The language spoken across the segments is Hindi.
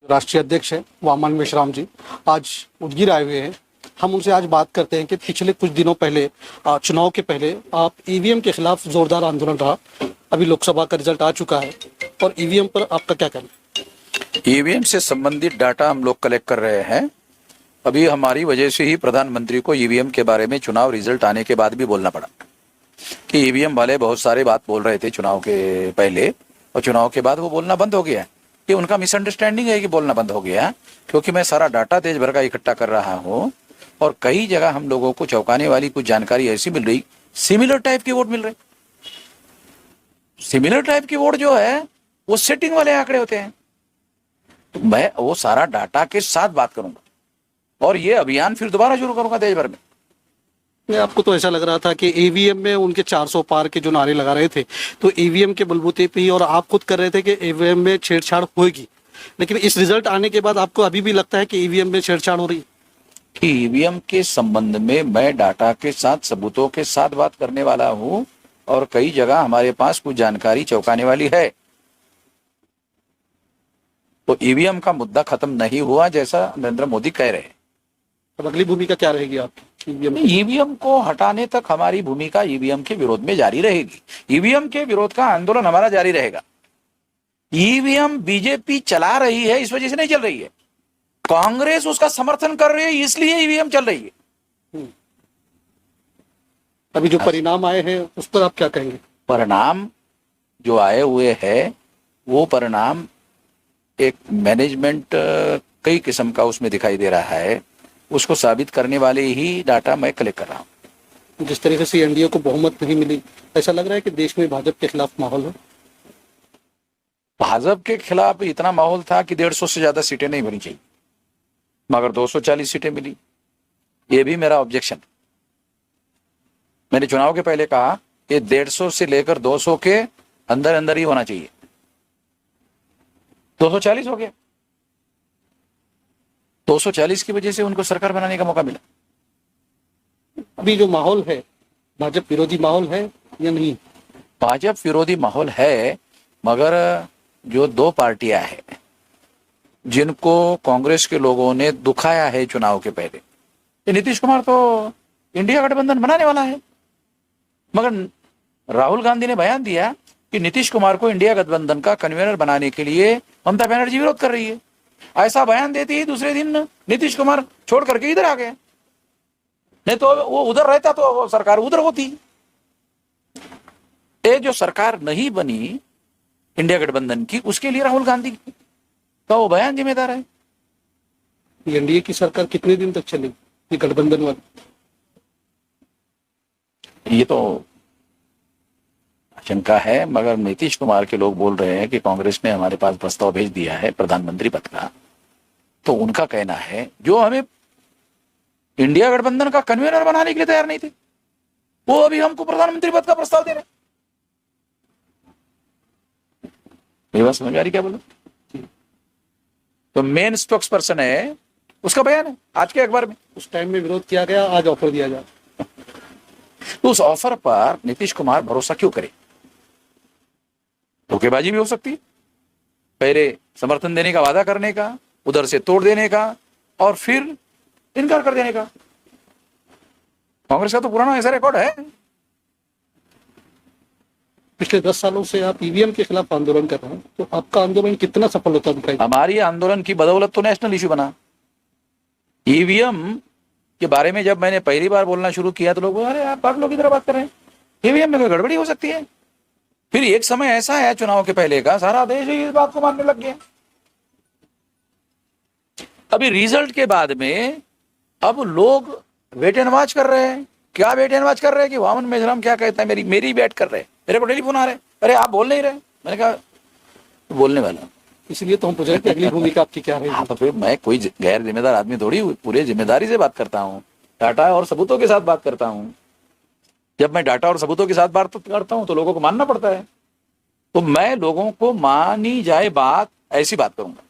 राष्ट्रीय अध्यक्ष है वामन मेश्राम जी, आज उदगीर आए हुए हैं। हम उनसे आज बात करते हैं कि पिछले कुछ दिनों पहले चुनाव के पहले आप ईवीएम के खिलाफ जोरदार आंदोलन रहा। अभी लोकसभा का रिजल्ट आ चुका है और ईवीएम पर आपका क्या कहना है? ईवीएम से संबंधित डाटा हम लोग कलेक्ट कर रहे हैं। अभी हमारी वजह से ही प्रधानमंत्री को ईवीएम के बारे में चुनाव रिजल्ट आने के बाद भी बोलना पड़ा कि ईवीएम वाले बहुत सारे बात बोल रहे थे चुनाव के पहले, और चुनाव के बाद वो बोलना बंद हो गया है। ये उनका मिसअंडरस्टैंडिंग है कि बोलना बंद हो गया, क्योंकि मैं सारा डाटा देश भर का इकट्ठा कर रहा हूँ और कई जगह हम लोगों को चौंकाने वाली कुछ जानकारी ऐसी मिल रही, सिमिलर टाइप की वोट मिल रहे। सिमिलर टाइप की वोट जो है वो सेटिंग वाले आंकड़े होते हैं। तो मैं वो सारा डाटा के साथ बात करूंगा और ये अभियान फिर दोबारा शुरू करूंगा देश भर में। नहीं, आपको तो ऐसा लग रहा था कि ईवीएम में उनके 400 पार के जो नारे लगा रहे थे तो ईवीएम के बलबूते पे ही, और आप खुद कर रहे थे कि ईवीएम में छेड़छाड़ होगी, लेकिन इस रिजल्ट आने के बाद आपको अभी भी लगता है कि ईवीएम में छेड़छाड़ हो रही है? कि ईवीएम के संबंध में मैं डाटा के साथ, सबूतों के साथ बात करने वाला हूं और कई जगह हमारे पास कुछ जानकारी चौंकाने वाली है। तो ईवीएम का मुद्दा खत्म नहीं हुआ जैसा नरेंद्र मोदी कह रहे हैं। अब अगली भूमिका क्या रहेगी आपकी ईवीएम? ईवीएम को हटाने तक हमारी भूमिका ईवीएम के विरोध में जारी रहेगी। ईवीएम के विरोध का आंदोलन हमारा जारी रहेगा। ईवीएम बीजेपी चला रही है, इस वजह से नहीं चल रही है। कांग्रेस उसका समर्थन कर रही है, इसलिए ईवीएम चल रही है। अभी जो परिणाम आए हैं उस पर आप क्या कहेंगे? परिणाम जो आए हुए हैं वो परिणाम एक मैनेजमेंट कई किस्म का उसमें दिखाई दे रहा है, उसको साबित करने वाले ही डाटा मैं कलेक्ट कर रहा हूँ। जिस तरीके से एनडीए को बहुमत नहीं मिली, ऐसा लग रहा है कि देश में भाजपा के खिलाफ माहौल है। भाजपा के खिलाफ इतना माहौल था कि 150 से ज्यादा सीटें नहीं बनी चाहिए, मगर 240 सीटें मिली। ये भी मेरा ऑब्जेक्शन। मैंने चुनाव के पहले कहा कि 150 से लेकर 200 के अंदर अंदर ही होना चाहिए। 240 हो गया। 240 की वजह से उनको सरकार बनाने का मौका मिला। अभी जो माहौल है भाजपा विरोधी माहौल है या नहीं? भाजपा विरोधी माहौल है, मगर जो दो पार्टियां हैं जिनको कांग्रेस के लोगों ने दुखाया है चुनाव के पहले, ये नीतीश कुमार तो इंडिया गठबंधन बनाने वाला है, मगर राहुल गांधी ने बयान दिया कि नीतीश कुमार को इंडिया गठबंधन का कन्वीनर बनाने के लिए ममता बनर्जी विरोध कर रही है। ऐसा बयान देते ही दूसरे दिन नीतीश कुमार छोड़ करके इधर आ गए, नहीं तो वो उधर रहता तो वो सरकार उधर होती। ये जो सरकार नहीं बनी इंडिया गठबंधन की, उसके लिए राहुल गांधी का वो बयान जिम्मेदार है। एनडीए की सरकार कितने दिन तक चलेगी, ये गठबंधन वाली? ये तो आशंका है, मगर नीतीश कुमार के लोग बोल रहे हैं कि कांग्रेस ने हमारे पास प्रस्ताव भेज दिया है प्रधानमंत्री पद का, तो उनका कहना है जो हमें इंडिया गठबंधन का कन्वीनर बनाने के लिए तैयार नहीं थे, वो अभी हमको प्रधानमंत्री पद का प्रस्ताव दे रहे हैं। मेरी बात समझ आ रही क्या बोलो? तो मेन स्पोक्स पर्सन है, उसका बयान है आज के अखबार में। उस टाइम में विरोध किया गया, आज ऑफर दिया जाए, तो उस ऑफर पर नीतीश कुमार भरोसा क्यों करे? धोखेबाजी भी हो सकती है, पहले समर्थन देने का वादा करने का, उधर से तोड़ देने का और फिर इनकार कर देने का। कांग्रेस का तो पुराना ऐसा रिकॉर्ड है। पिछले 10 सालों से आप ईवीएम के खिलाफ आंदोलन कर रहे हैं, तो आपका आंदोलन कितना सफल होता दिखाई? हमारी आंदोलन की बदौलत तो नेशनल इश्यू बना। ईवीएम के बारे में जब मैंने पहली बार बोलना शुरू किया तो लोग बोले, अरे आप पागलों की तरह बात कर रहे हैं, ईवीएम में कोई गड़बड़ी हो सकती है। फिर एक समय ऐसा है चुनाव के पहले का, सारा देश ही इस बात को मानने लग गया। अभी रिजल्ट के बाद में अब लोग वेट एंड वॉच कर रहे हैं। क्या वेट एंड वॉच कर रहे हैं कि वामन मेश्राम क्या कहता है, मेरी बैट कर रहे हैं। मेरे को टेलीफोन आ रहे, अरे आप बोल नहीं रहे। मैंने कहा बोलने वाला, इसलिए तो हम पूछ रहे हैं कि अगली भूमिका आपकी क्या रहेगी? हाँ, तो फिर मैं कोई गैर जिम्मेदार आदमी थोड़ी, पूरे जिम्मेदारी से बात करता हूँ, डाटा और सबूतों के साथ बात करता हूँ। जब मैं डाटा और सबूतों के साथ बात करता हूँ तो लोगों को मानना पड़ता है, तो मैं लोगों को मानी जाए बात ऐसी बात करूंगा,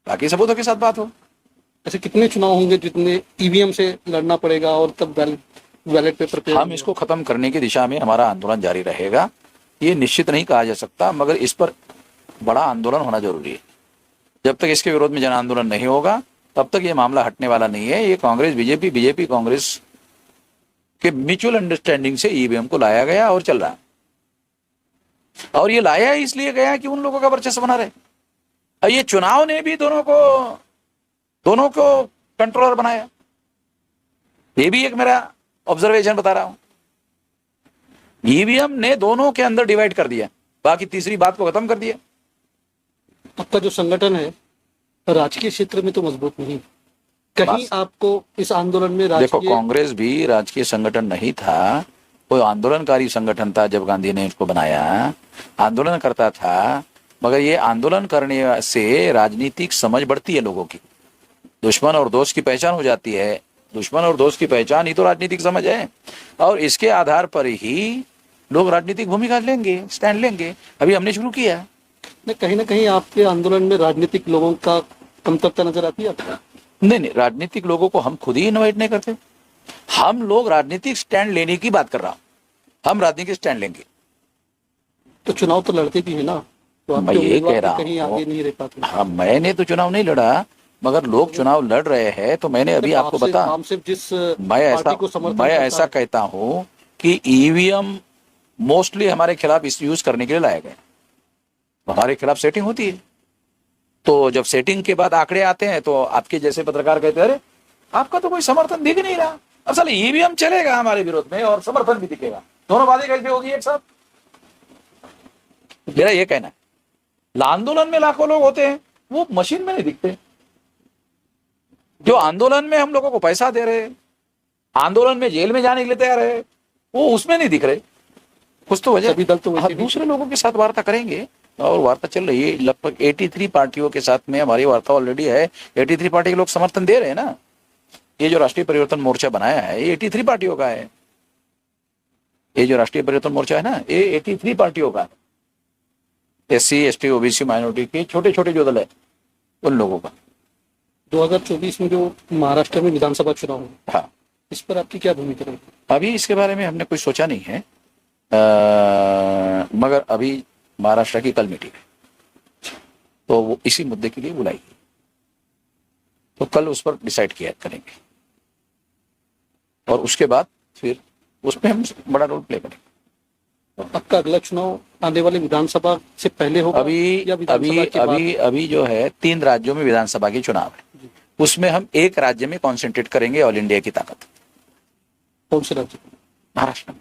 बाकी सबूतों के साथ बात हो। ऐसे कितने चुनाव होंगे जितने ईवीएम से लड़ना पड़ेगा और तब बैलेट पेपर पे? हम इसको खत्म करने की दिशा में हमारा आंदोलन जारी रहेगा। ये निश्चित नहीं कहा जा सकता, मगर इस पर बड़ा आंदोलन होना जरूरी है। जब तक इसके विरोध में जन आंदोलन नहीं होगा तब तक ये मामला हटने वाला नहीं है। ये कांग्रेस बीजेपी, बीजेपी कांग्रेस के म्यूचुअल अंडरस्टैंडिंग से ईवीएम को लाया गया और चल रहा है। और ये लाया इसलिए गया कि उन लोगों का वर्चस्व बना रहे। और ये चुनाव ने भी दोनों को कंट्रोलर बनाया। ये भी एक मेरा ऑब्जर्वेशन बता रहा हूं। ईवीएम ने दोनों के अंदर डिवाइड कर दिया, बाकी तीसरी बात को खत्म कर दिया। आपका जो संगठन है राजकीय क्षेत्र में तो मजबूत नहीं, कहीं आपको इस आंदोलन में देखो, कांग्रेस भी राजकीय संगठन नहीं था, वो आंदोलनकारी संगठन था। जब गांधी ने इसको बनाया, आंदोलन करता था, मगर ये आंदोलन करने से राजनीतिक समझ बढ़ती है लोगों की। दुश्मन और दोस्त की पहचान हो जाती है। दुश्मन और दोस्त की पहचान ही तो राजनीतिक समझ है, और इसके आधार पर ही लोग राजनीतिक भूमिका लेंगे, स्टैंड लेंगे। अभी हमने शुरू किया। कहीं ना कहीं आपके आंदोलन में राजनीतिक लोगों का कमतरता नजर आती है आपको? नहीं, राजनीतिक लोगों को हम खुद ही इनवाइट नहीं करते। हम लोग राजनीतिक स्टैंड लेने की बात कर रहा हूं। हम राजनीतिक स्टैंड लेंगे तो चुनाव तो लड़ते भी है ना, तो मैं ये कह रहा कहीं आगे नहीं रह पाते। हाँ, मैंने तो चुनाव नहीं लड़ा, मगर लोग चुनाव लड़ रहे हैं। तो मैंने अभी आपको बता, मैं ऐसा कहता हूं कि ईवीएम मोस्टली हमारे खिलाफ इस यूज करने के लिए लाए गए। हमारे खिलाफ सेटिंग होती है, तो जब सेटिंग के बाद आंकड़े आते हैं तो आपके जैसे पत्रकार कहते हैं, अरे आपका तो कोई समर्थन दिख नहीं रहा। असल ईवीएम चलेगा हमारे विरोध में और समर्थन भी दिखेगा, दोनों बातें कैसे होगी एक साथ? मेरा ये कहना है। आंदोलन में लाखों लोग होते हैं, वो मशीन में नहीं दिखते। जो आंदोलन में हम लोगों को पैसा दे रहे, आंदोलन में जेल में जाने के लिए तैयार है, वो उसमें नहीं दिख रहे। कुछ तो वजह। दूसरे लोगों के साथ वार्ता करेंगे, और वार्ता चल रही है। लगभग 83 पार्टियों के साथ में हमारी वार्ता ऑलरेडी है। 83 पार्टी के लोग समर्थन दे रहे हैं ना। ये जो राष्ट्रीय परिवर्तन मोर्चा बनाया है, ये 83 पार्टियों का है। ये जो राष्ट्रीय परिवर्तन मोर्चा है ना, ये 83 पार्टियों का है। SC, ST, OBC, माइनॉरिटी के छोटे छोटे जो दल है, उन लोगों का। 2024 में जो महाराष्ट्र में विधानसभा चुनाव है, हाँ, इस पर आपकी क्या भूमिका रहेगी? अभी इसके बारे में हमने कुछ सोचा नहीं है, मगर अभी महाराष्ट्र की कल मीटिंग है, तो वो इसी मुद्दे के लिए बुलाई, तो कल उस पर डिसाइड किया करेंगे, और उसके बाद फिर उसमें हम बड़ा रोल प्ले करेंगे। आपका अगला चुनाव आने वाले विधानसभा से पहले होगा? अभी जो है 3 राज्यों में विधानसभा के चुनाव है, उसमें हम एक राज्य में कॉन्सेंट्रेट करेंगे ऑल इंडिया की ताकत। कौन से राज्य? महाराष्ट्र में।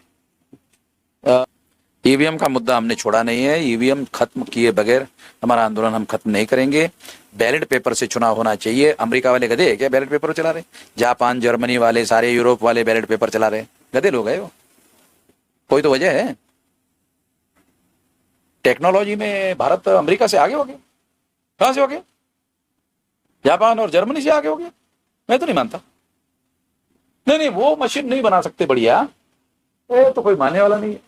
ईवीएम का मुद्दा हमने छोड़ा नहीं है। ईवीएम खत्म किए बगैर हमारा आंदोलन हम खत्म नहीं करेंगे। बैलेट पेपर से चुनाव होना चाहिए। अमेरिका वाले गधे क्या बैलेट पेपर चला रहे? जापान, जर्मनी वाले, सारे यूरोप वाले बैलेट पेपर चला रहे। गधे लोग हैं वो। कोई तो वजह है। टेक्नोलॉजी में भारत अमेरिका से आगे हो गया। कहां से हो गया? जापान और जर्मनी से आगे हो गया? मैं तो नहीं मानता। नहीं, वो मशीन नहीं बना सकते बढ़िया, तो कोई मानने वाला नहीं है।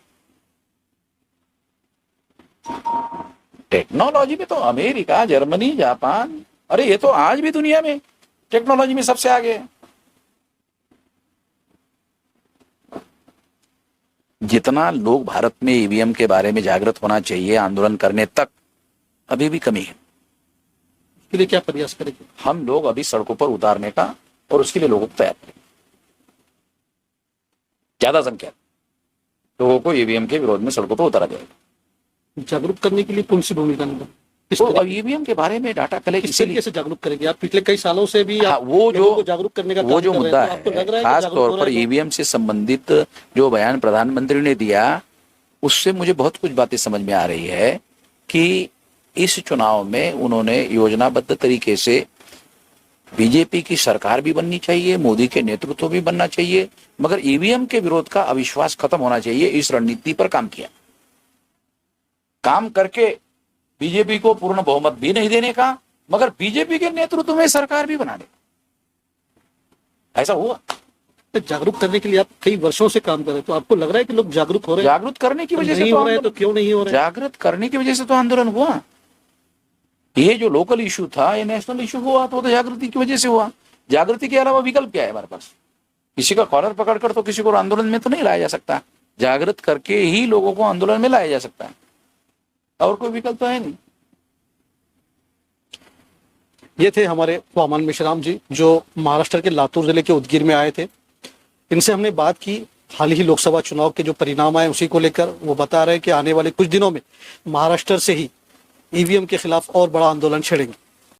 टेक्नोलॉजी में तो अमेरिका, जर्मनी, जापान, अरे ये तो आज भी दुनिया में टेक्नोलॉजी में सबसे आगे है। जितना लोग भारत में ईवीएम के बारे में जागृत होना चाहिए आंदोलन करने तक, अभी भी कमी है। इसके लिए क्या प्रयास करेंगे? हम लोग अभी सड़कों पर उतारने का, और उसके लिए लोगों को तैयार करें। ज्यादा संख्या लोगों को ईवीएम के विरोध में सड़कों पर उतारा जाएगा। जागरूक करने के लिए कौन सी भूमिका निभा? तो अब ईवीएम के बारे में डाटा कलेक्ट इसलिए कैसे जागरूक करेंगे आप? पिछले कई सालों से भी वो जो जागरूक करने का वो जो मुद्दा है, खास तौर पर ईवीएम से संबंधित जो बयान प्रधानमंत्री ने दिया, उससे मुझे बहुत कुछ बातें समझ में आ रही है कि इस चुनाव में उन्होंने योजनाबद्ध तरीके से बीजेपी की सरकार भी बननी चाहिए, मोदी के नेतृत्व भी बनना चाहिए, मगर ईवीएम के विरोध का अविश्वास खत्म होना चाहिए, इस रणनीति पर काम किया। काम करके बीजेपी को पूर्ण बहुमत भी नहीं देने का, मगर बीजेपी के नेतृत्व में सरकार भी बनाने, ऐसा हुआ। जागरूक करने के लिए आप कई वर्षों से काम कर रहे हैं, तो आपको लग रहा है कि लोग जागरूक हो रहे हैं? जागरूक करने की वजह से हो रहे हैं, तो क्यों नहीं हो रहे? जागृत करने की वजह से तो आंदोलन हुआ। ये जो लोकल इशू था, ये नेशनल इशू हुआ, तो जागृति की वजह से हुआ। जागृति के अलावा विकल्प क्या है हमारे पास? किसी का कॉलर पकड़कर तो किसी को आंदोलन में तो नहीं लाया जा सकता। जागृत करके ही लोगों को आंदोलन में लाया जा सकता है, और कोई विकल्प तो है नहीं। ये थे हमारे वामन मेश्राम जी, जो महाराष्ट्र के लातूर जिले के उदगीर में आए थे। इनसे हमने बात की हाल ही लोकसभा चुनाव के जो परिणाम आए उसी को लेकर। वो बता रहे हैं कि आने वाले कुछ दिनों में महाराष्ट्र से ही ईवीएम के खिलाफ और बड़ा आंदोलन छेड़ेंगे।